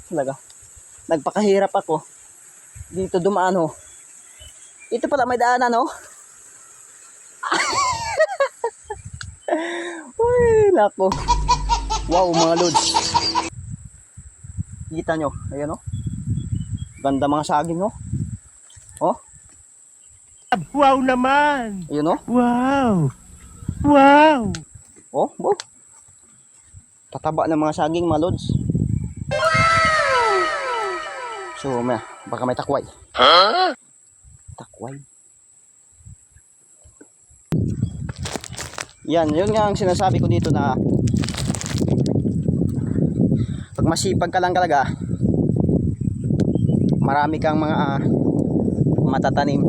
Talaga. Nagpakahirap ako. Dito dumaan ho. Ito pala may daanan ho. Uy, nako. Wow, mga lods. Kita nyo, ayan o. Ganda mga saging o. Oh. Wow naman. Ayun o. Wow. Wow. Oh, wow. Tataba ng mga saging mga lods. So, baka may takway. Huh? Takway. Yan, yun nga ang sinasabi ko dito na pag masipag ka lang talaga, marami kang mga matatanim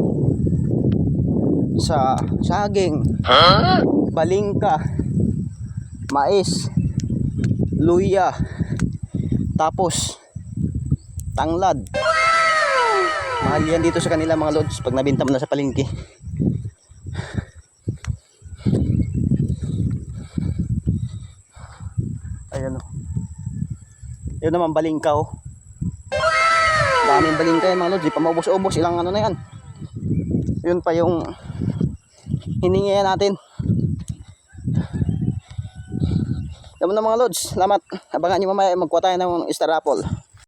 sa saging, balingka, mais, luya, tapos tanglad. Mahal yan dito sa kanila mga lods pag nabinta mo na sa palengke. Ayan o. Yun naman balingka o. Daming balingka yan mga lods. Di pa maubos-ubos. Ilang ano na yan. Yun pa yung hiningi natin. Alam mo na mga lods. Salamat. Abangan nyo mamaya magkuha tayo ng Star Apple.